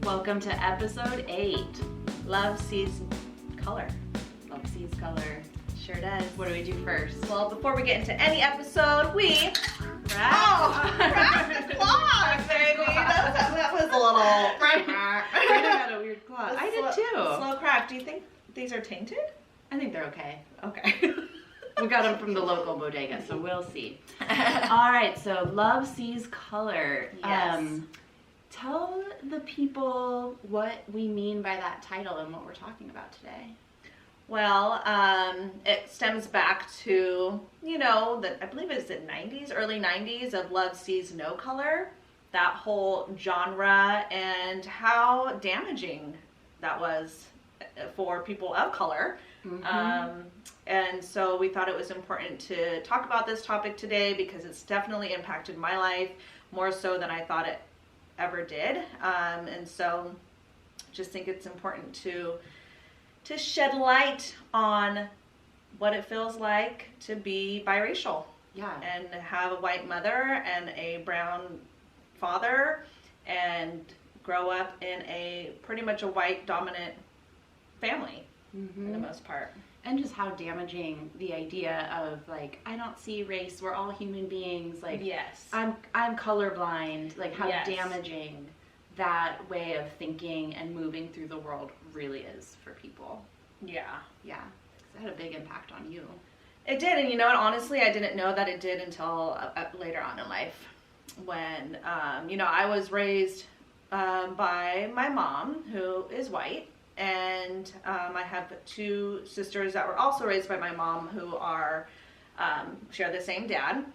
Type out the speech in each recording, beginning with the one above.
Welcome to episode 8. Love sees color. Love sees color. Sure does. What do we do first? Well, before we get into any episode, we Crack the clock, baby. That was a little I had a weird clock. I did too. Slow crack. Do you think these are tainted? I think they're okay. Okay. We got them from the local bodega, so we'll see. All right, so love sees color. Yes. Tell the people what we mean by that title and what we're talking about today. Well, it stems back to, I believe it's the 90s, early 90s of Love Sees No Color, that whole genre, and how damaging that was for people of color. Mm-hmm. And so we thought it was important to talk about this topic today because it's definitely impacted my life more so than I thought it ever did. And so just think it's important to shed light on what it feels like to be biracial. Yeah. And have a white mother and a brown father and grow up in a pretty much a white dominant family for the most part. And just how damaging the idea of I don't see race, we're all human beings, yes. I'm colorblind, how Yes. damaging that way of thinking and moving through the world really is for people. Yeah. Yeah. It had a big impact on you. It did, and honestly, I didn't know that it did until later on in life when, I was raised by my mom, who is white, and I have 2 sisters that were also raised by my mom who are, share the same dad.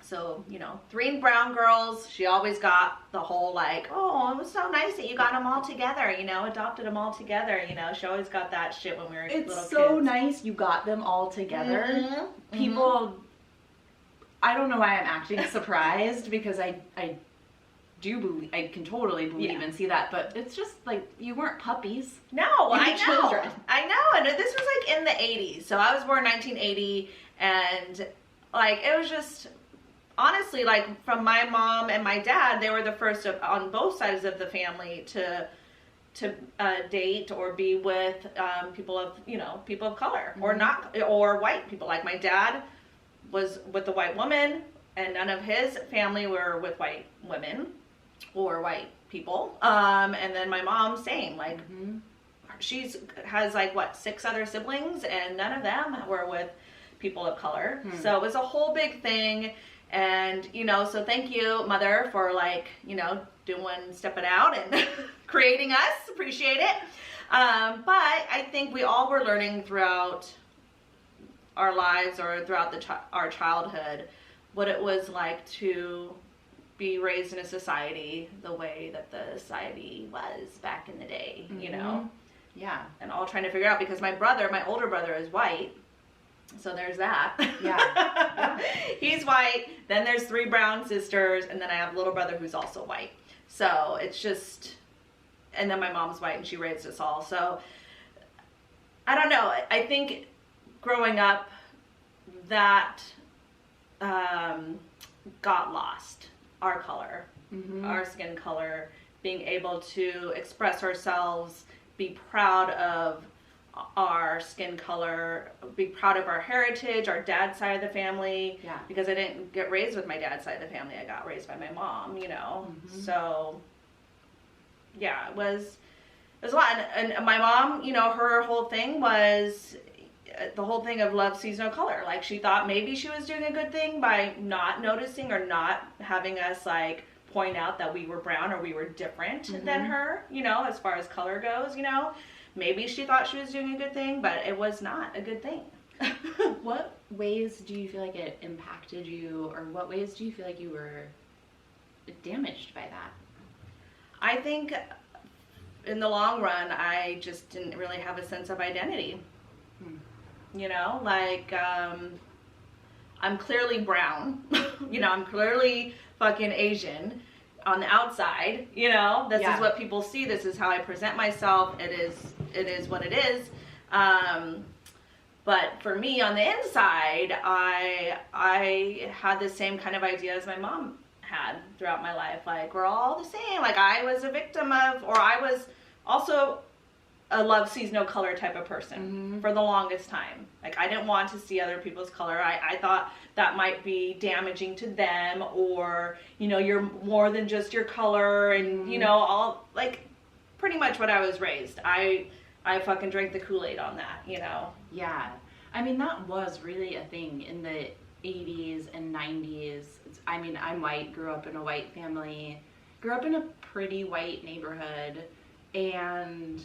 So, 3 brown girls, she always got the whole oh, it was so nice that you got them all together, adopted them all together, she always got that shit when we were little kids. It's so nice you got them all together. Mm-hmm. People, I don't know why I'm acting surprised because I do believe, I can totally believe and see that, but it's just you weren't puppies. No, You I were children. I know, and this was in the 80s, so I was born 1980, and it was just... Honestly, from my mom and my dad, they were the first on both sides of the family to date or be with people of color or white people. Like my dad was with a white woman, and none of his family were with white women or white people. And then my mom, same. She has 6 other siblings, and none of them were with people of color. So it was a whole big thing. And, so thank you, Mother, for stepping out and creating us. Appreciate it. But I think we all were learning throughout our lives or throughout our childhood what it was like to be raised in a society the way that the society was back in the day, Yeah. And all trying to figure out, because my older brother is white. So there's that. Yeah. He's white. Then there's 3 brown sisters. And then I have a little brother who's also white. So it's just... And then my mom's white and she raised us all. So I don't know. I think growing up, that got lost. Our color. Our skin color. Being able to express ourselves. Be proud of our skin color, be proud of our heritage, our dad's side of the family. Yeah. Because I didn't get raised with my dad's side of the family. I got raised by my mom, So, yeah, it was a lot. And my mom, her whole thing was the whole thing of love sees no color. She thought maybe she was doing a good thing by not noticing or not having us point out that we were brown or we were different than her, as far as color goes, Maybe she thought she was doing a good thing, but it was not a good thing. What ways do you feel like it impacted you, or what ways do you feel like you were damaged by that? I think in the long run, I just didn't really have a sense of identity. I'm clearly brown. I'm clearly fucking Asian. On the outside, this is what people see. This is how I present myself. It is what it is. But for me on the inside, I had the same kind of idea as my mom had throughout my life. Like, we're all the same. Like, I was a victim of, or I was also a love sees no color type of person for the longest time. Like, I didn't want to see other people's color. I thought that might be damaging to them, or, you know, you're more than just your color, and, you know, all, like, pretty much what I was raised. I fucking drank the Kool-Aid on that, you know? Yeah. I mean, that was really a thing in the 80s and 90s. I mean, I'm white, grew up in a white family, grew up in a pretty white neighborhood, and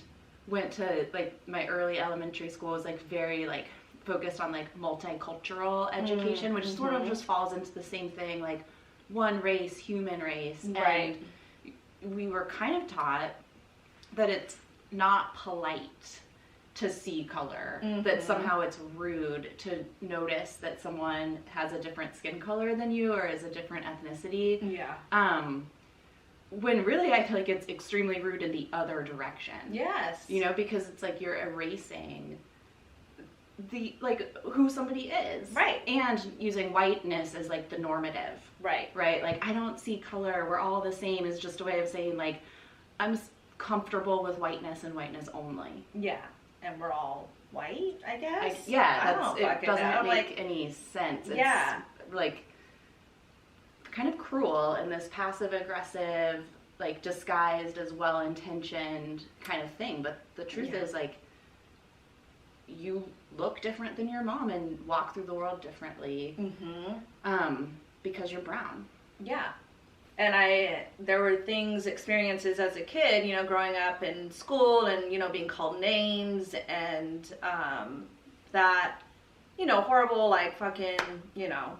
went to, like, my early elementary school was, like, very, like, focused on, like, multicultural education, which sort of just falls into the same thing, like, one race, human race. Right. And we were kind of taught that it's not polite to see color, that somehow it's rude to notice that someone has a different skin color than you or is a different ethnicity. Yeah. When really I feel like it's extremely rude in the other direction. Yes. You know, because it's like you're erasing the, like, who somebody is. Right. And using whiteness as, like, the normative. Right. Right? Like, I don't see color, we're all the same is just a way of saying, like, I'm comfortable with whiteness and whiteness only. Yeah. And we're all white, I guess? It doesn't make any sense. It's, like, kind of cruel in this passive-aggressive, like, disguised as well-intentioned kind of thing. But the truth is, like, you look different than your mom and walk through the world differently because you're brown. Yeah. And there were experiences as a kid, you know, growing up in school and, you know, being called names and that, you know, horrible, like, fucking, you know,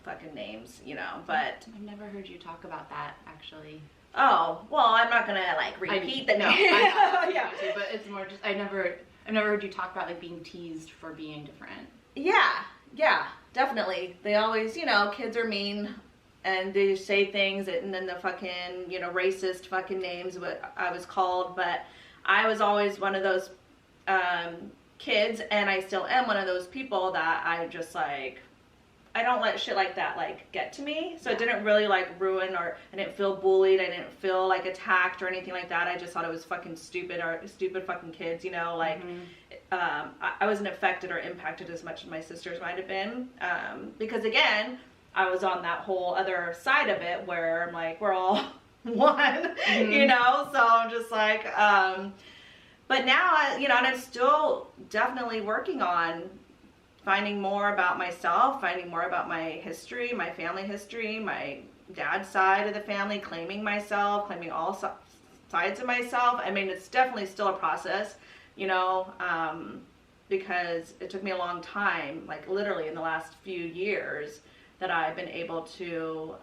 fucking names, you know, but... I've never heard you talk about that, actually. Oh, well, I'm not gonna, like, repeat the name. No, I'm not to, but it's more just, I've never heard you talk about, like, being teased for being different. Yeah, definitely. They always, you know, kids are mean, and they say things, and then the fucking, you know, racist fucking names, what I was called, but I was always one of those kids, and I still am one of those people that I just, like, I don't let shit like that, like, get to me. So it didn't really, like, ruin, or I didn't feel bullied. I didn't feel, like, attacked or anything like that. I just thought it was fucking stupid, or stupid fucking kids, you know, like, I wasn't affected or impacted as much as my sisters might have been. Because, again, I was on that whole other side of it where I'm like, we're all one, you know? So I'm just like, but now, you know, and I'm still definitely working on finding more about myself, finding more about my history, my family history, my dad's side of the family, claiming myself, claiming all sides of myself. I mean, it's definitely still a process, you know, because it took me a long time, like literally in the last few years, that I've been able to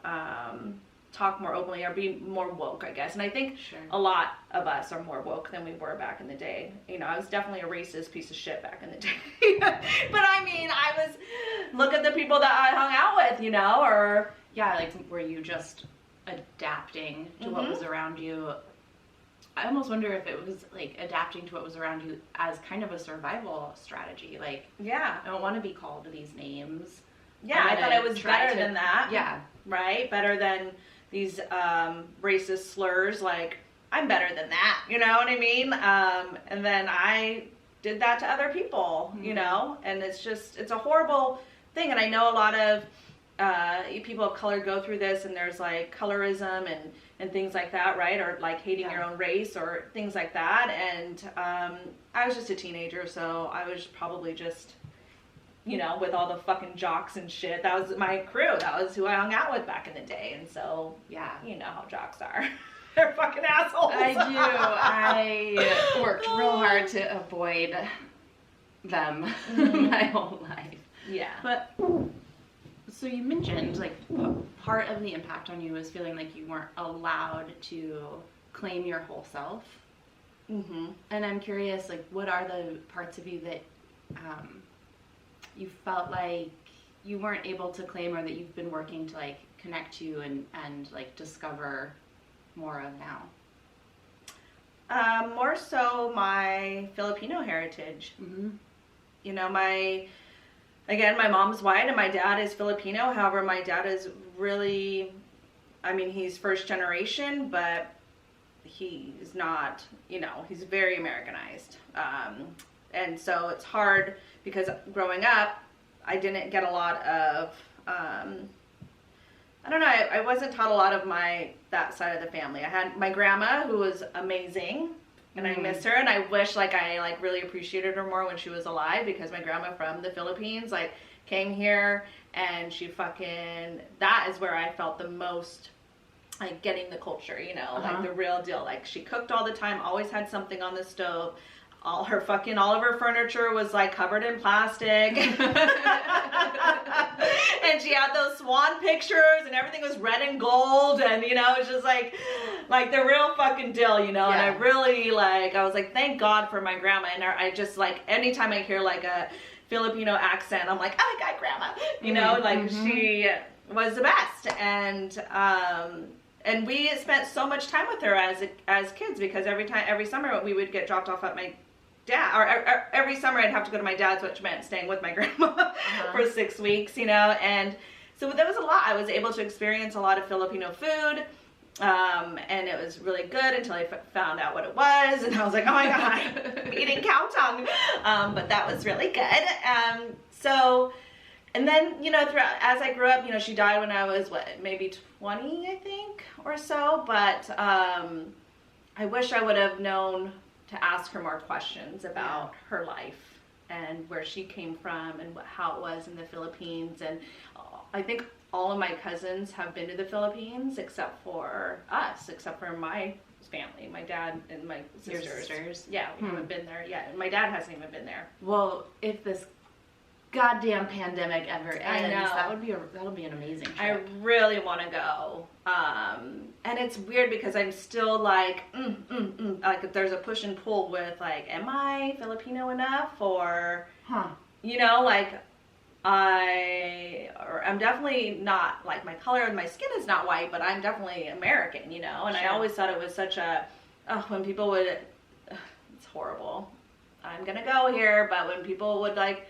talk more openly or be more woke, I guess. And I think a lot of us are more woke than we were back in the day. You know, I was definitely a racist piece of shit back in the day. But I mean, look at the people that I hung out with, you know, or... Yeah, like, were you just adapting to what was around you? I almost wonder if it was, like, adapting to what was around you as kind of a survaival strategy. Like, I don't want to be called to these names. Yeah, I thought it was better than that. Yeah. Right? Better than these racist slurs. Like, I'm better than that. You know what I mean? And then I did that to other people, you know? And it's a horrible thing. And I know a lot of people of color go through this, and there's, like, colorism and things like that, right? Or, like, hating your own race or things like that. And I was just a teenager, so I was probably just... you know, with all the fucking jocks and shit. That was my crew. That was who I hung out with back in the day. And so, you know how jocks are. They're fucking assholes. I do. I worked real hard to avoid them my whole life. Yeah. But, so you mentioned, like, part of the impact on you was feeling like you weren't allowed to claim your whole self. And I'm curious, like, what are the parts of you that... you felt like you weren't able to claim, or that you've been working to, like, connect to and like discover more of now? More so my Filipino heritage. You know, my again, my mom's white and my dad is Filipino. However, my dad is really, I mean, he's first generation, but he's not, you know, he's very Americanized. And so it's hard because growing up, I didn't get a lot of, I don't know, I wasn't taught a lot of that side of the family. I had my grandma, who was amazing, and I miss her, and I wish, like, I, like, really appreciated her more when she was alive, because my grandma from the Philippines, like, came here, and she fucking, that is where I felt the most, like, getting the culture, you know, like, the real deal. Like, she cooked all the time, always had something on the stove. All of her furniture was, like, covered in plastic. And she had those swan pictures, and everything was red and gold, and, you know, it's just, like the real fucking deal, you know. Yeah. And I really, like, I was like, thank God for my grandma. And I just, like, anytime I hear, like, a Filipino accent, I'm like, oh my God, grandma, you know, like, she was the best. And we spent so much time with her as kids, because every summer we would get dropped off at my dad, or every summer I'd have to go to my dad's, which meant staying with my grandma for 6 weeks, you know. And so that was a lot. I was able to experience a lot of Filipino food, and it was really good until I found out what it was, and I was like, oh my God, I'm eating cow tongue. But that was really good. So, and then, you know, as I grew up, you know, she died when I was, maybe 20, I think, or so. But I wish I would have known to ask her more questions about her life and where she came from and how it was in the Philippines. And I think all of my cousins have been to the Philippines except for us, except for my family, my dad and my sisters. Your sisters? Yeah, we haven't been there yet. My dad hasn't even been there. Well, if this goddamn pandemic ever ends, I know. that'll be an amazing trip. I really want to go. And it's weird because I'm still like, like there's a push and pull with, like, am I Filipino enough? Or, you know, like, I'm definitely not, like, my color and my skin is not white, but I'm definitely American, you know. And I always thought it was such when people would, it's horrible. I'm gonna go here, but when people would, like,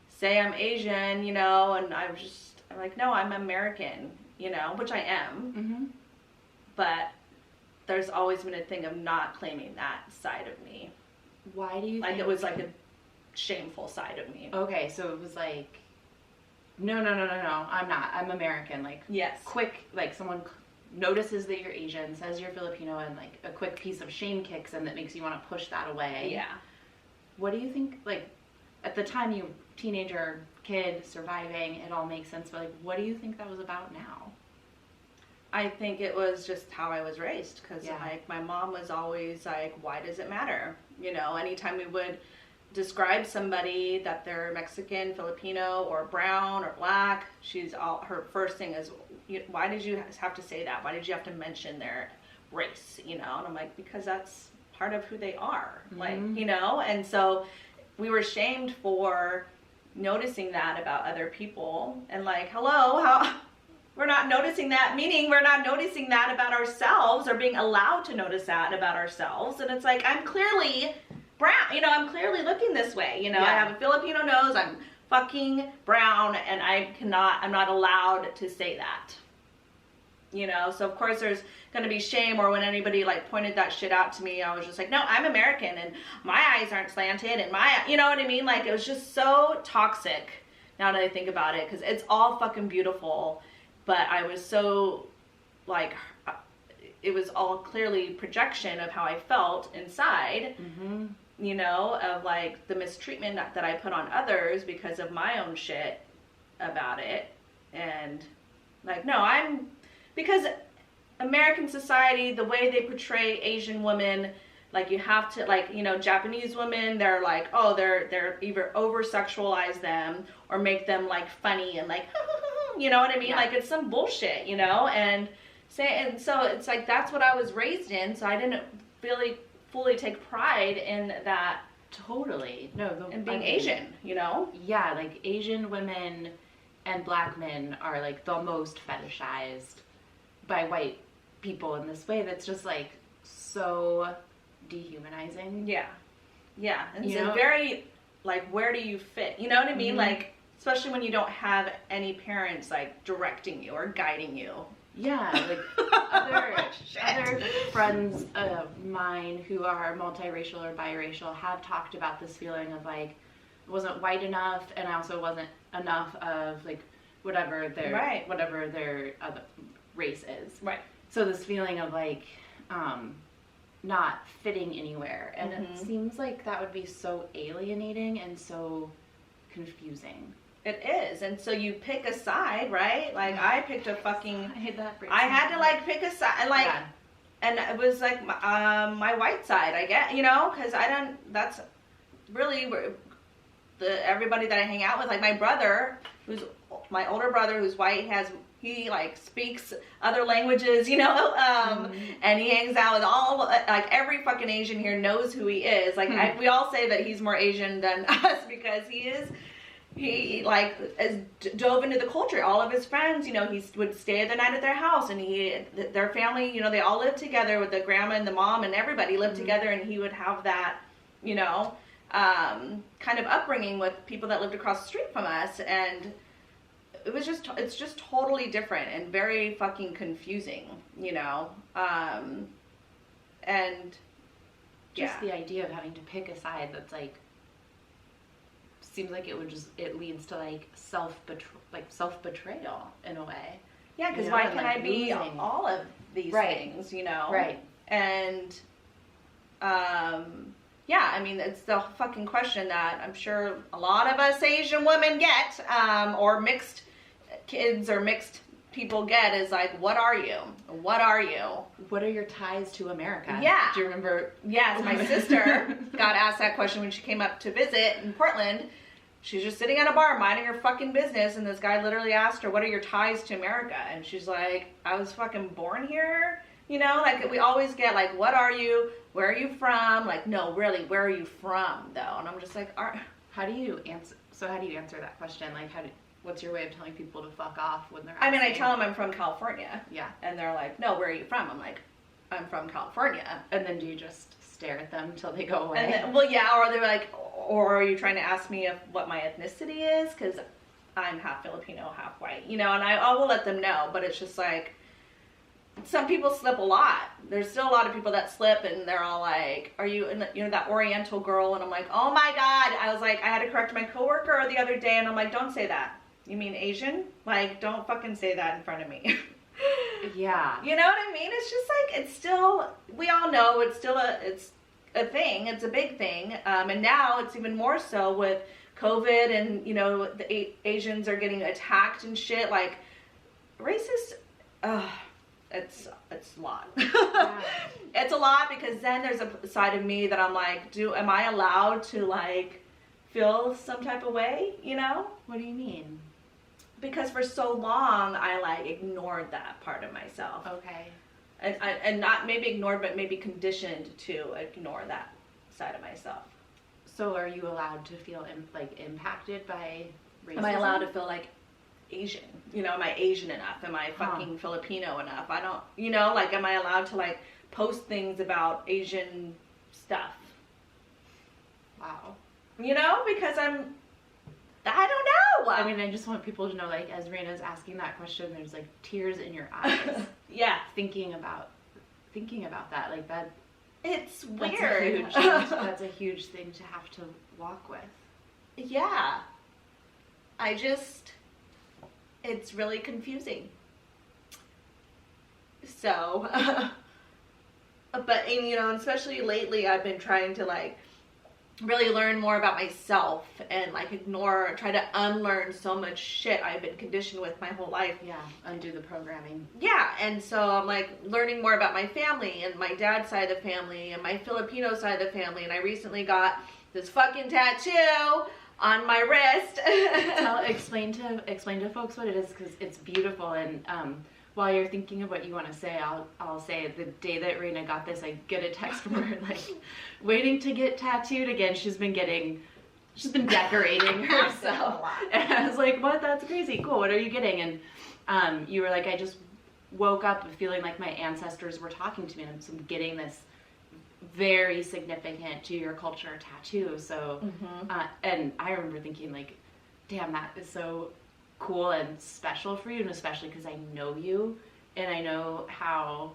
say I'm Asian, you know, and I'm like, no, I'm American, you know, which I am. But there's always been a thing of not claiming that side of me. Why do you like think? It was like a shameful side of me. Okay, so it was like, no, I'm not. I'm American. Like, yes. Quick, like, someone notices that you're Asian, says you're Filipino, and, like, a quick piece of shame kicks in that makes you want to push that away. Yeah. What do you think, like, at the time you teenager, kid, surviving, it all makes sense, but, like, what do you think that was about now? I think it was just how I was raised, because like, my mom was always like, why does it matter? You know, anytime we would describe somebody that they're Mexican, Filipino, or brown, or black, her first thing is, why did you have to say that? Why did you have to mention their race? You know, and I'm like, because that's part of who they are, like, you know. And so we were shamed for noticing that about other people, and like, hello, we're not noticing that, meaning we're not noticing that about ourselves, or being allowed to notice that about ourselves. And it's like, I'm clearly brown, you know, I'm clearly looking this way, you know. I have a Filipino nose, I'm fucking brown, and I'm not allowed to say that, you know. So of course there's gonna be shame, or when anybody, like, pointed that shit out to me, I was just like, no, I'm American, and my eyes aren't slanted, and you know what I mean? Like, it was just so toxic, now that I think about it, because it's all fucking beautiful. But I was so, like, it was all clearly projection of how I felt inside, you know, of, like, the mistreatment that I put on others because of my own shit about it. And, like, no, because American society, the way they portray Asian women, like, you have to, like, you know, Japanese women, they're like, oh, they're either over-sexualize them or make them, like, funny and, like, you know what I mean? Like, it's some bullshit, you know? And so it's like, that's what I was raised in, so I didn't really fully take pride in that. Totally. No, and being Asian, you know? Yeah, like, Asian women and black men are, like, the most fetishized by white people in this way that's just, like, so dehumanizing. Yeah. And it's very, like, where do you fit? You know what I mean? Like, Especially when you don't have any parents, like, directing you or guiding you. Yeah, like other friends of mine who are multiracial or biracial have talked about this feeling of like, I wasn't white enough, and I also wasn't enough of like whatever their other race is. Right. So this feeling of like not fitting anywhere, and it seems like that would be so alienating and so confusing. It is, and so you pick a side, right? Like I picked a fucking. I hate that. I had to like pick a side, and like, and it was like my white side, I guess, you know, because I don't. That's really everybody that I hang out with. Like my brother, who's my older brother, who's white, he like speaks other languages, you know, and he hangs out with all, like every fucking Asian here knows who he is. Like we all say that he's more Asian than us because he like has dove into the culture. All of his friends, you know, he would stay the night at their house, and their family, you know, they all lived together with the grandma and the mom, and everybody lived together, and he would have that, you know, kind of upbringing with people that lived across the street from us, and it's just totally different and very fucking confusing, you know, and just the idea of having to pick a side that's like, seems like it leads to like self-betrayal in a way. Yeah, because why can't I be all of these things, you know? Right. And yeah, I mean, it's the fucking question that I'm sure a lot of us Asian women get, or mixed kids or mixed people get, is like, what are you? What are you? What are your ties to America? Yeah. Do you remember? Yes, my sister got asked that question when she came up to visit in Portland. She's just sitting at a bar minding her fucking business, and this guy literally asked her, what are your ties to America? And she's like, I was fucking born here. You know, like, we always get, like, what are you? Where are you from? Like, no, really, where are you from, though? And I'm just like, how do you answer that question? Like, what's your way of telling people to fuck off when they're asking? I mean, I tell them I'm from California. Yeah. And they're like, no, where are you from? I'm like, I'm from California. And then do you just stare at them until they go away? And then, well, yeah, or they're like, or are you trying to ask me what my ethnicity is? Because I'm half Filipino, half white, you know, and I will let them know, but it's just like, some people slip a lot. There's still a lot of people that slip, and they're all like, are you, you know, that Oriental girl? And I'm like, oh my God. I was like, I had to correct my coworker the other day, and I'm like, don't say that. You mean Asian? Like, don't fucking say that in front of me. Yeah. You know what I mean? It's just like, it's still, we all know it's still it's a thing. It's a big thing. And now it's even more so with COVID, and, you know, the Asians are getting attacked and shit. Like, racist, it's a lot. Yeah. It's a lot, because then there's a side of me that I'm like, am I allowed to like feel some type of way, you know? What do you mean? Because for so long I like ignored that part of myself. Okay. And not maybe ignored, but maybe conditioned to ignore that side of myself. So are you allowed to feel impacted by racism? Am I allowed to feel like Asian? You know, am I Asian enough? Am I fucking Filipino enough? I don't, you know, like, am I allowed to like post things about Asian stuff? Wow. You know, because I don't know. I mean, I just want people to know, like, as Reyna's asking that question, there's like tears in your eyes. Yeah. Thinking about that, like that. It's weird. That's a huge thing to have to walk with. Yeah. It's really confusing. So, but, you know, especially lately, I've been trying to like really learn more about myself, and like try to unlearn so much shit I've been conditioned with my whole life. Yeah, undo the programming. Yeah, and so I'm like learning more about my family and my dad's side of the family and my Filipino side of the family, and I recently got this fucking tattoo on my wrist. Explain to folks what it is, because it's beautiful. And while you're thinking of what you want to say, I'll say the day that Reyna got this, I get a text from her like, waiting to get tattooed again. She's been decorating herself. And I was like, what? That's crazy. Cool. What are you getting? And you were like, I just woke up feeling like my ancestors were talking to me, and I'm getting this very significant to your culture tattoo. So, and I remember thinking like, damn, that is so cool and special for you, and especially because I know you, and I know how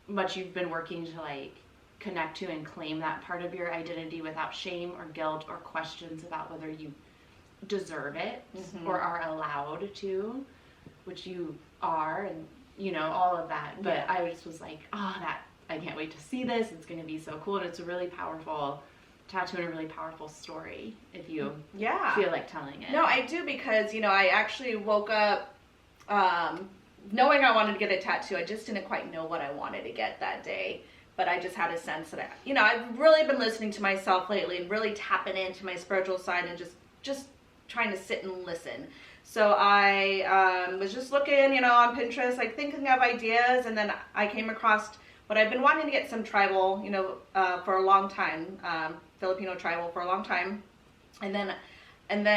much you've been working to like connect to and claim that part of your identity without shame or guilt or questions about whether you deserve it or are allowed to, which you are, and you know, all of that. But I just was like, oh, that I can't wait to see this. It's going to be so cool, and it's a really powerful tattoo and a really powerful story if you feel like telling it. No, I do, because, you know, I actually woke up knowing I wanted to get a tattoo. I just didn't quite know what I wanted to get that day, but I just had a sense that, you know, I've really been listening to myself lately and really tapping into my spiritual side and just trying to sit and listen. So I was just looking, you know, on Pinterest, like thinking of ideas, and then I came across what I've been wanting to get some tribal, you know, for a long time, Filipino tribal for a long time, and then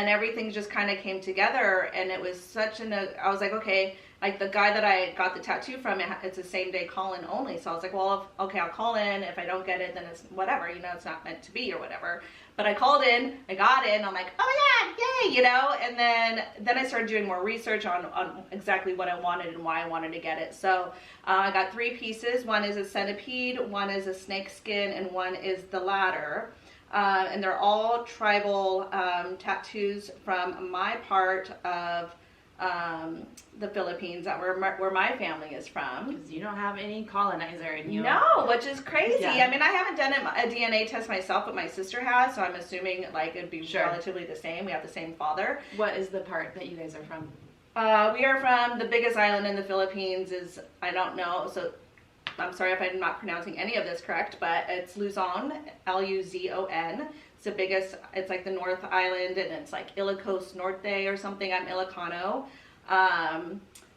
everything just kind of came together, and it was such I was like, okay, like the guy that I got the tattoo from, it's a same day call-in only, so I was like, well, okay, I'll call in. If I don't get it, then it's whatever, you know, it's not meant to be or whatever. But I called in, I got in, I'm like, oh my god, yay, you know, and then I started doing more research on exactly what I wanted and why I wanted to get it. So I got 3 pieces. One is a centipede, one is a snake skin, and one is the ladder. And they're all tribal tattoos from my part of the Philippines, that where my family is from. Because you don't have any colonizer in you. No, which is crazy. Yeah. I mean, I haven't done a DNA test myself, but my sister has, so I'm assuming like it'd be relatively the same. We have the same father. What is the part that you guys are from? We are from the biggest island in the Philippines. I don't know, so I'm sorry if I'm not pronouncing any of this correct, but it's Luzon, Luzon. It's the biggest, it's like the North Island, and it's like Ilocos Norte or something. I'm Ilocano.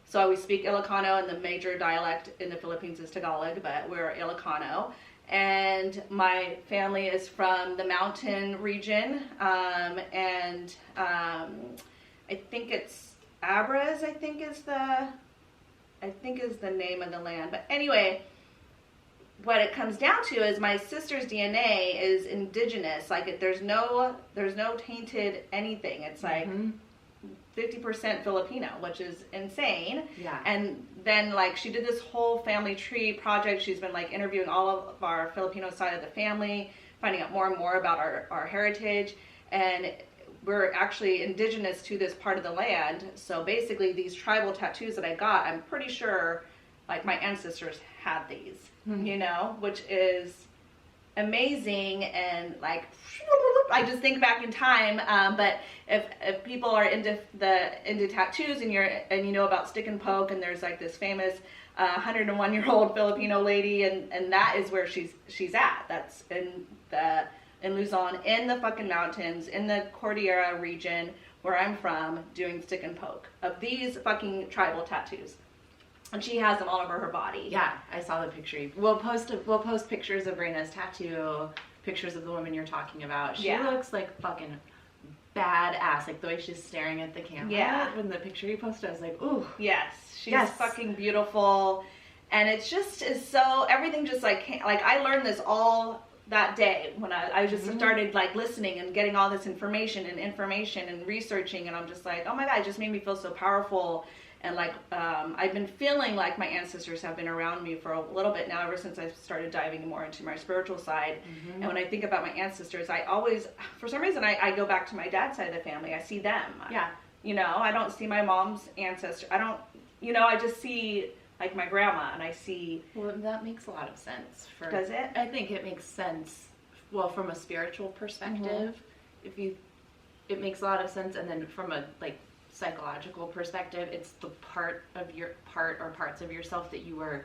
So we speak Ilocano, and the major dialect in the Philippines is Tagalog, but we're Ilocano. And my family is from the mountain region, and I think it's Abras, I think is the name of the land. But anyway, what it comes down to is my sister's DNA is indigenous. Like there's no tainted anything. It's like 50% Filipino, which is insane. Yeah. And then like she did this whole family tree project. She's been like interviewing all of our Filipino side of the family, finding out more and more about our heritage. And we're actually indigenous to this part of the land. So basically these tribal tattoos that I got, I'm pretty sure like my ancestors had these, you know, which is amazing. And like, I just think back in time. But if people are into tattoos, and you know about stick and poke, and there's like this famous 101-year-old Filipino lady, and that is where she's at. That's in Luzon, in the fucking mountains, in the Cordillera region where I'm from, doing stick and poke of these fucking tribal tattoos. And she has them all over her body. Yeah, I saw the picture. We'll post pictures of Reyna's tattoo, pictures of the woman you're talking about. She looks like fucking badass. Like the way she's staring at the camera. Yeah. When the picture you posted, I was like, ooh. Yes, she's fucking beautiful. And it's just is so, everything just like I learned this all that day when I just started like listening and getting all this information and researching, and I'm just like, oh my god, it just made me feel so powerful. And like I've been feeling like my ancestors have been around me for a little bit now, ever since I started diving more into my spiritual side. And when I think about my ancestors, I always, for some reason, I go back to my dad's side of the family. I see them. Yeah. You know, I don't see my mom's ancestor. I don't, you know, I just see like my grandma, and I see. Well, that makes a lot of sense. Does it? I think it makes sense. Well, from a spiritual perspective, it makes a lot of sense, and then from a like psychological perspective, it's the parts of yourself that you were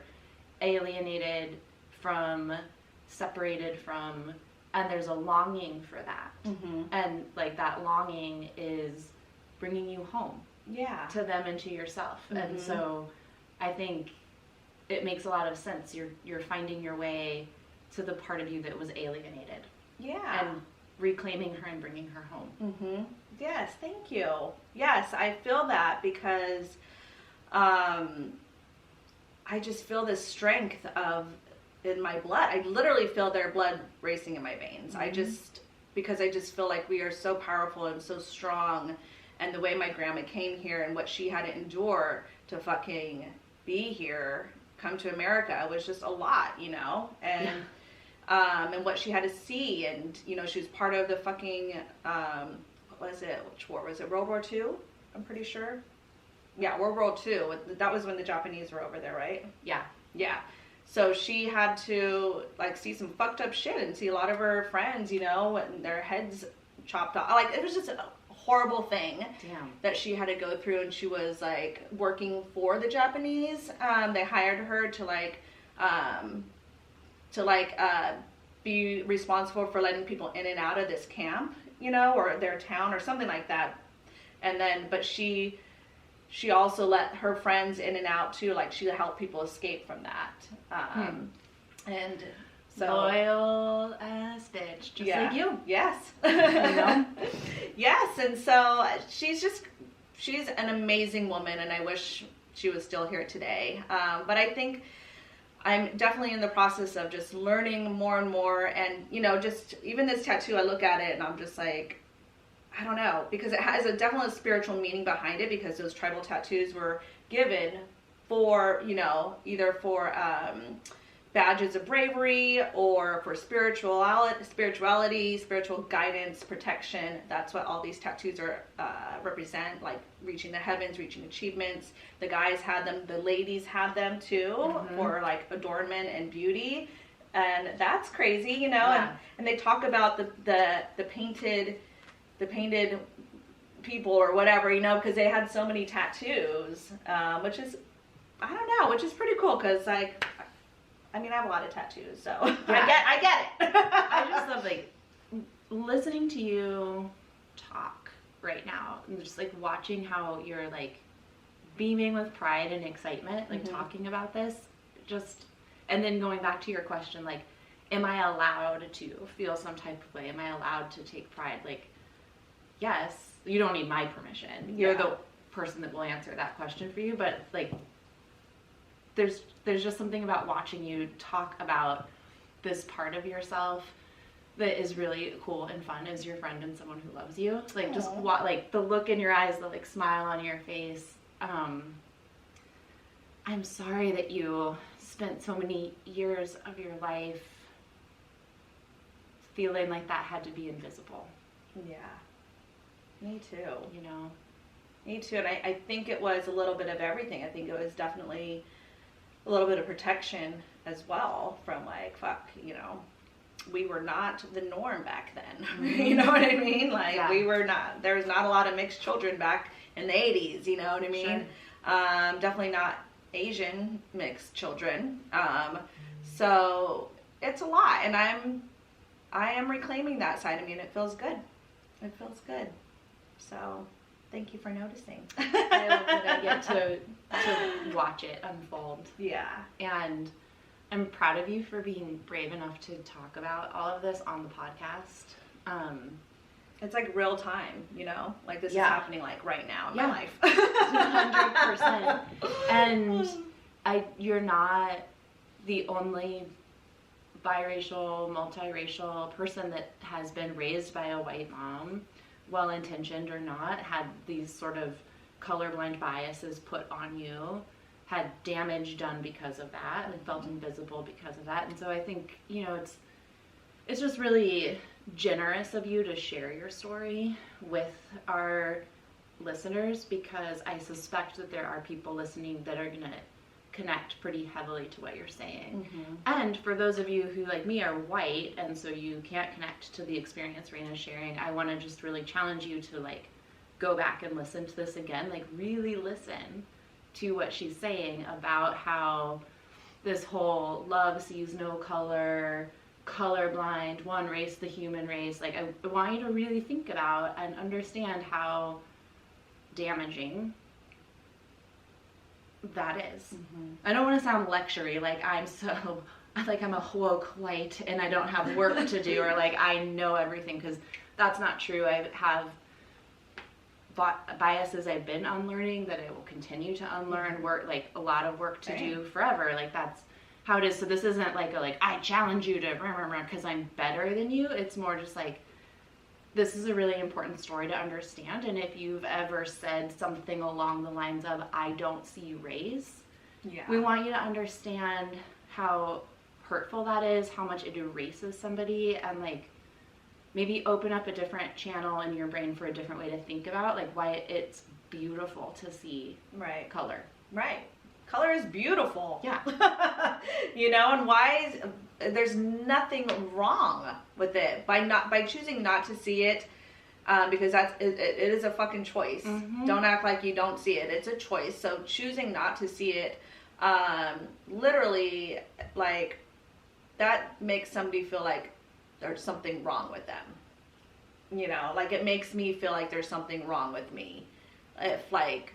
alienated from, separated from, and there's a longing for that. And like that longing is bringing you home to them and to yourself. And so I think it makes a lot of sense. You're finding your way to the part of you that was alienated, and reclaiming her and bringing her home. Yes, thank you. Yes, I feel that, because I just feel this strength in my blood. I literally feel their blood racing in my veins. I just, because I just feel like we are so powerful and so strong. And the way my grandma came here and what she had to endure to fucking be here, come to America, was just a lot, you know? And and what she had to see, and, you know, she was part of the fucking, what was it? Which war was it? World War II? I'm pretty sure. Yeah, World War II. That was when the Japanese were over there, right? Yeah. Yeah. So she had to, like, see some fucked up shit and see a lot of her friends, you know, and their heads chopped off. Like, it was just a horrible thing. Damn. That she had to go through, and she was, like, working for the Japanese. They hired her to, be responsible for letting people in and out of this camp, you know, or their town or something like that. And then, but she also let her friends in and out too. Like, she helped people escape from that. And so, loyal ass bitch, just like you. Yes. You know? Yes. And so she's an amazing woman, and I wish she was still here today. But I think I'm definitely in the process of just learning more and more. And, you know, just even this tattoo, I look at it and I'm just like, I don't know, because it has a definitely spiritual meaning behind it, because those tribal tattoos were given for, you know, either for badges of bravery or for spirituality, spiritual guidance, protection. That's what all these tattoos are represent, like reaching the heavens, reaching achievements. The guys had them, the ladies had them too, for like adornment and beauty. And that's crazy, you know. And they talk about the painted people or whatever, you know, because they had so many tattoos, which is, I don't know, which is pretty cool, because, like, I mean, I have a lot of tattoos, so I get it. I just love, like, listening to you talk right now, and just, like, watching how you're, like, beaming with pride and excitement, like, talking about this, just, and then going back to your question, like, am I allowed to feel some type of way? Am I allowed to take pride? Like, yes, you don't need my permission. You're the person that will answer that question for you, but, like, there's just something about watching you talk about this part of yourself that is really cool and fun as your friend and someone who loves you. Like, just like the look in your eyes, the, like, smile on your face. I'm sorry that you spent so many years of your life feeling like that had to be invisible. Yeah. Me too. You know? Me too. And I think it was a little bit of everything. I think it was definitely a little bit of protection as well from, like, fuck, you know, we were not the norm back then. You know what I mean? Like, we were not, there was not a lot of mixed children back in the 80s, you know what I mean? Sure. Definitely not Asian mixed children. So it's a lot, and I am reclaiming that side of me, and it feels good. It feels good. So thank you for noticing. I love that I get to watch it unfold. Yeah. And I'm proud of you for being brave enough to talk about all of this on the podcast. It's like real time, you know? Like, this is happening, like, right now in my life. 100%. And you're not the only biracial, multiracial person that has been raised by a white mom, well-intentioned or not, had these sort of colorblind biases put on you, had damage done because of that, and felt invisible because of that. And so I think, you know, it's just really generous of you to share your story with our listeners, because I suspect that there are people listening that are going to connect pretty heavily to what you're saying. And for those of you who, like me, are white, and so you can't connect to the experience Reyna's sharing, I want to just really challenge you to, like, go back and listen to this again, like, really listen to what she's saying about how this whole love sees no color, colorblind, one race, the human race, like, I want you to really think about and understand how damaging that is. I don't want to sound lectury, like I'm a woke white and I don't have work to do, or like I know everything, because that's not true. I have biases I've been unlearning that I will continue to unlearn, like a lot of work to do forever. Like, that's how it is. So this isn't like I challenge you to because I'm better than you. It's more just like, this is a really important story to understand. And if you've ever said something along the lines of, I don't see race, we want you to understand how hurtful that is, how much it erases somebody, and like maybe open up a different channel in your brain for a different way to think about like why it's beautiful to see color. Right. Color is beautiful. Yeah. You know, and why there's nothing wrong with it by choosing not to see it, because it is a fucking choice. Don't act like you don't see it. It's a choice. So choosing not to see it, literally, like, that makes somebody feel like there's something wrong with them. You know, like, it makes me feel like there's something wrong with me. If, like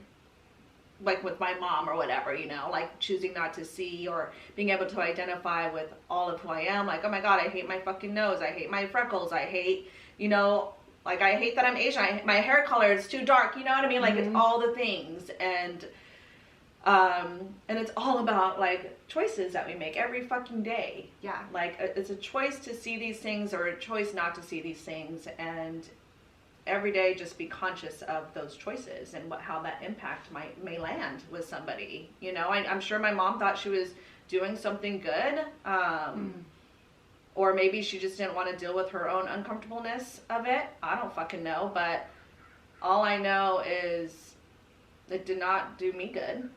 with my mom or whatever, you know, like choosing not to see or being able to identify with all of who I am. Like, oh my God, I hate my fucking nose. I hate my freckles. I hate, you know, like, I hate that I'm Asian. My hair color is too dark. You know what I mean? Like, it's all the things. And it's all about, like, choices that we make every fucking day. Yeah. Like, it's a choice to see these things or a choice not to see these things. And every day just be conscious of those choices and how that impact may land with somebody. You know, I'm sure my mom thought she was doing something good. Or maybe she just didn't want to deal with her own uncomfortableness of it. I don't fucking know. But all I know is it did not do me good.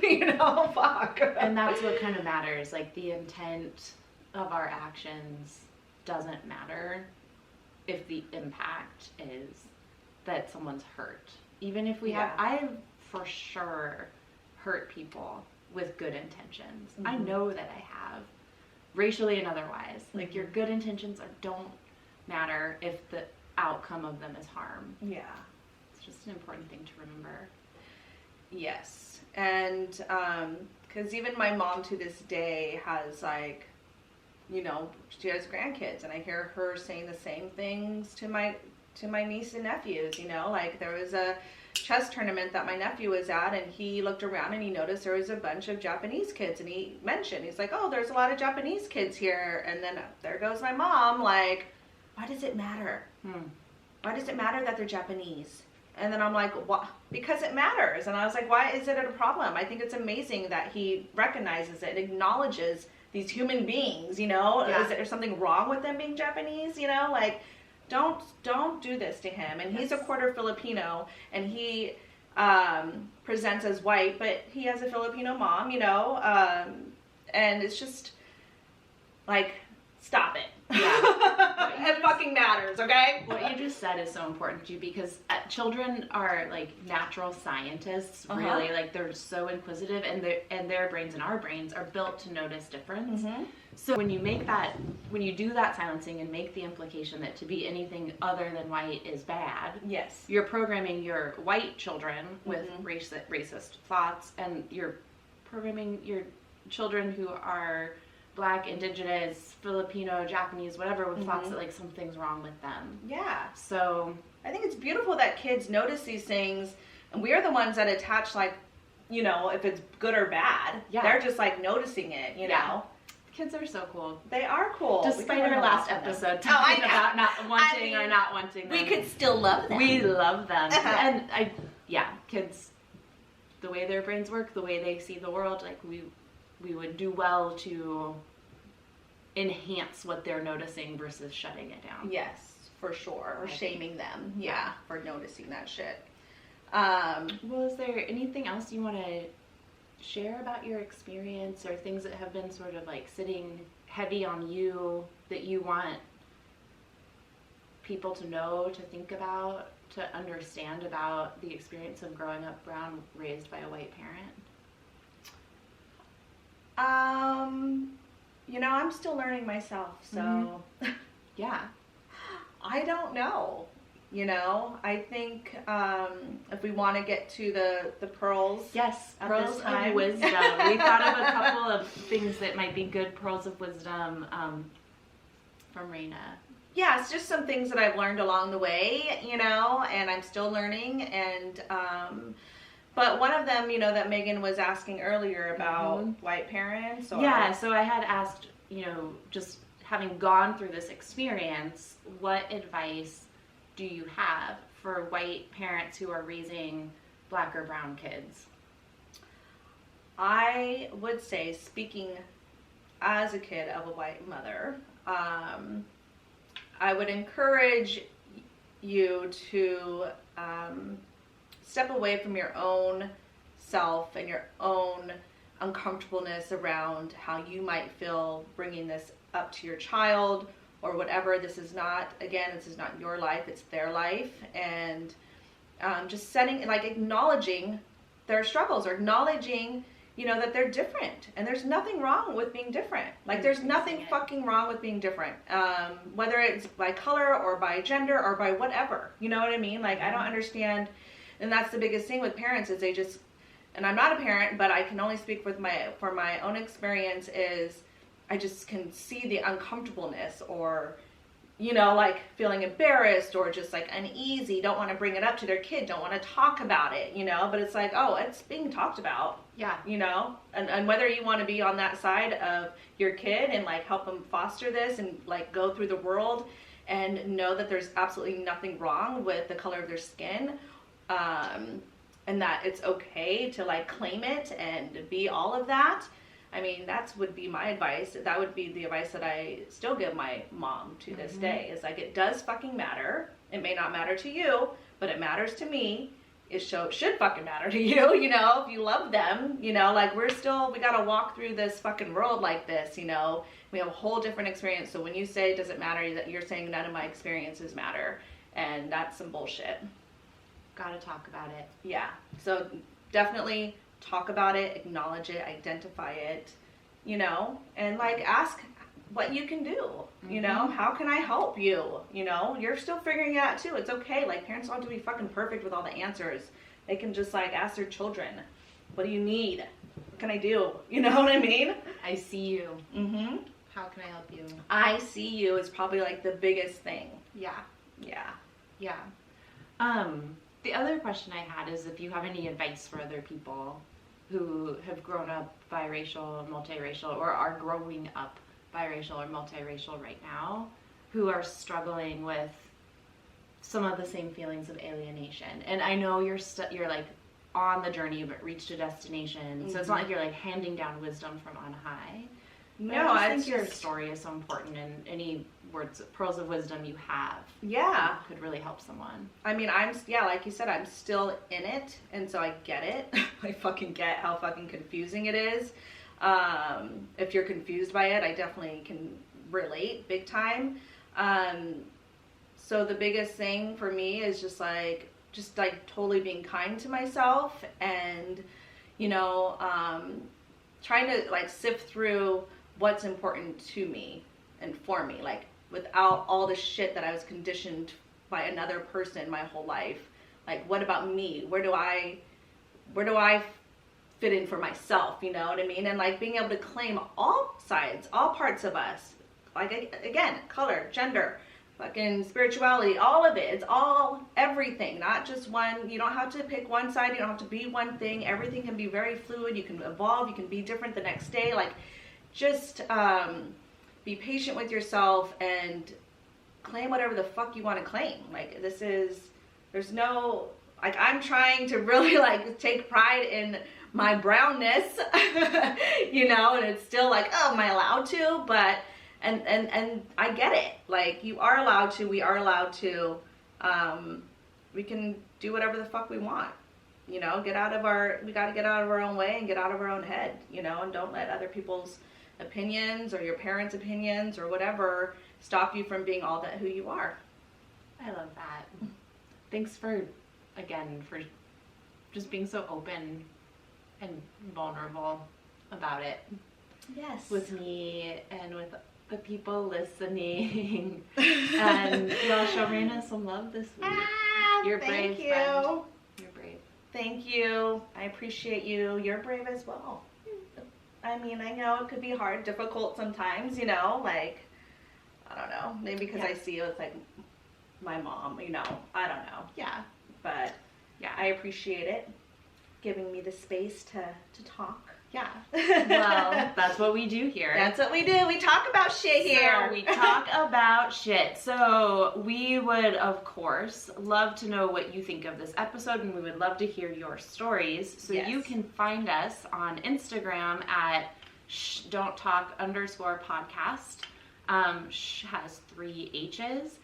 You know, fuck. And that's what kind of matters. Like, the intent of our actions doesn't matter if the impact is that someone's hurt. Even if we have, I've for sure hurt people with good intentions. I know that I have, racially and otherwise. Like, your good intentions don't matter if the outcome of them is harm. Yeah. It's just an important thing to remember. Yes. And, because even my mom to this day has, like, you know, she has grandkids, and I hear her saying the same things to my niece and nephews. You know, like, there was a chess tournament that my nephew was at, and he looked around and he noticed there was a bunch of Japanese kids, and he mentioned, he's like, oh, there's a lot of Japanese kids here. And then there goes my mom, like, why does it matter? Why does it matter that they're Japanese? And then I'm like, what? Because it matters. And I was like, why is it a problem? I think it's amazing that he recognizes it, acknowledges these human beings, you know. Is there something wrong with them being Japanese? You know, like, don't do this to him. And he's a quarter Filipino, and he presents as white, but he has a Filipino mom, you know. And it's just like, stop it. Yeah. It fucking matters, okay? What you just said is so important to you, because children are like natural scientists, really. Like, they're so inquisitive, and their brains and our brains are built to notice difference. So when you do that silencing and make the implication that to be anything other than white is bad, you're programming your white children with racist thoughts, and you're programming your children who are Black, Indigenous, Filipino, Japanese, whatever, with thoughts that, like, something's wrong with them. Yeah. So I think it's beautiful that kids notice these things, and we are the ones that attach, like, you know, if it's good or bad. Yeah. They're just, like, noticing it, you know. Kids are so cool. They are cool. Despite our last episode talking about not wanting or not wanting them. We could still love them. We love them. And kids, the way their brains work, the way they see the world, like, we would do well to enhance what they're noticing versus shutting it down. Yes, for sure. Or shaming them, for noticing that shit. Well, is there anything else you want to share about your experience, or things that have been sort of like sitting heavy on you that you want people to know, to think about, to understand about the experience of growing up brown, raised by a white parent? You know, I'm still learning myself, so yeah. I don't know. You know, I think if we want to get to the pearls. Yes, at pearls this time. of wisdom. We thought of a couple of things that might be good pearls of wisdom from Reyna. Yeah, it's just some things that I've learned along the way, you know, and I'm still learning. And but one of them, you know, that Megan was asking earlier about white parents. Or... Yeah, so I had asked, you know, just having gone through this experience, what advice do you have for white parents who are raising black or brown kids? I would say, speaking as a kid of a white mother, I would encourage you to step away from your own self and your own uncomfortableness around how you might feel bringing this up to your child or whatever. This is not your life, it's their life. And just setting, like, acknowledging their struggles, or acknowledging, that they're different, and there's nothing wrong with being different. Like, there's nothing fucking wrong with being different, whether it's by color or by gender or by whatever, you know what I mean? Like, I don't understand. And that's the biggest thing with parents, is they just, and I'm not a parent, but I can only speak for my own experience, is I just can see the uncomfortableness, or, like, feeling embarrassed, or just, like, uneasy, don't want to bring it up to their kid, don't want to talk about it, but it's like, oh, it's being talked about. Yeah. And whether you want to be on that side of your kid and, like, help them foster this and, like, go through the world and know that there's absolutely nothing wrong with the color of their skin, and that it's okay to, like, claim it and be all of that. I mean, that would be my advice. That would be the advice that I still give my mom to this day. Is, like, it does fucking matter. It may not matter to you, but it matters to me. It should fucking matter to you, if you love them, like, we gotta walk through this fucking world like this, we have a whole different experience. So when you say it doesn't matter, that you're saying none of my experiences matter, and that's some bullshit. Gotta talk about it. Yeah. So definitely talk about it, acknowledge it, identify it, and, like, ask what you can do, how can I help you? You're still figuring it out too. It's okay. Like, parents don't have to be fucking perfect with all the answers. They can just, like, ask their children, what do you need? What can I do? You know what I mean? I see you. Mm-hmm. How can I help you? I see you is probably, like, the biggest thing. Yeah. Yeah. Yeah. The other question I had is if you have any advice for other people who have grown up biracial, multiracial, or are growing up biracial or multiracial right now, who are struggling with some of the same feelings of alienation. And I know you're like on the journey, but reached a destination. So it's not like you're, like, handing down wisdom from on high. No, I think your story is so important, and any pearls of wisdom you have, could really help someone. I mean, like you said, I'm still in it, and so I get it. I fucking get how fucking confusing it is. If you're confused by it, I definitely can relate big time. So the biggest thing for me is just totally being kind to myself, and, trying to, like, sift through what's important to me and for me, like, without all the shit that I was conditioned by another person my whole life. Like, what about me? Where do I fit in for myself? You know what I mean? And, like, being able to claim all sides, all parts of us, like, again, color, gender, fucking spirituality, all of it. It's all everything, not just one. You don't have to pick one side. You don't have to be one thing. Everything can be very fluid. You can evolve. You can be different the next day. Like, just be patient with yourself and claim whatever the fuck you want to claim. Like, there's no, like, I'm trying to really, like, take pride in my brownness, and it's still like, oh, am I allowed to? But, and I get it. Like, you are allowed to, we are allowed to, we can do whatever the fuck we want. We gotta get out of our own way and get out of our own head, and don't let other people's opinions or your parents' opinions or whatever stop you from being all that who you are. I love that. Thanks for just being so open and vulnerable about it. Yes. With me and with the people listening. And y'all show Reyna some love this week. You're brave, thank you. Friend. You're brave. Thank you. I appreciate you. You're brave as well. I mean, I know it could be hard, difficult sometimes, like, I don't know, maybe because I see you as, like, my mom, I don't know. Yeah. But, yeah, I appreciate it, giving me the space to talk. Yeah. Well, that's what we do here. That's what we do. We talk about shit here. So we talk about shit. So we would, of course, love to know what you think of this episode, and we would love to hear your stories. So Yes. you can find us on Instagram at @don'ttalk_podcast. Sh has 3 H's.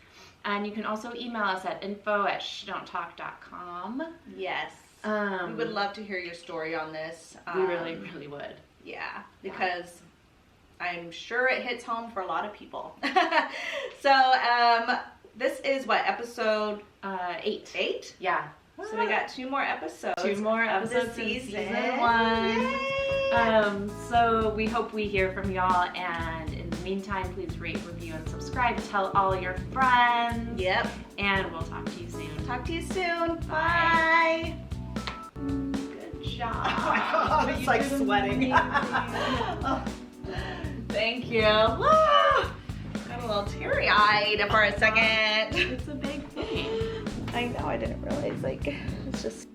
And you can also email us at info@shdon'ttalk.com. Yes. We would love to hear your story on this. We really, really would. Yeah, because I'm sure it hits home for a lot of people. So, this is what, episode 8. 8? Yeah. So we got 2 more episodes. 2 more of this episodes in season. season 1. Yay! So we hope we hear from y'all, and in the meantime, please rate, review, and subscribe. Tell all your friends. Yep. And we'll talk to you soon. Talk to you soon. Bye. Bye. Good job. It's like sweating. Oh, thank you. Woo! Got a little teary-eyed for a second. It's a big thing. I know, I didn't realize, like, it's just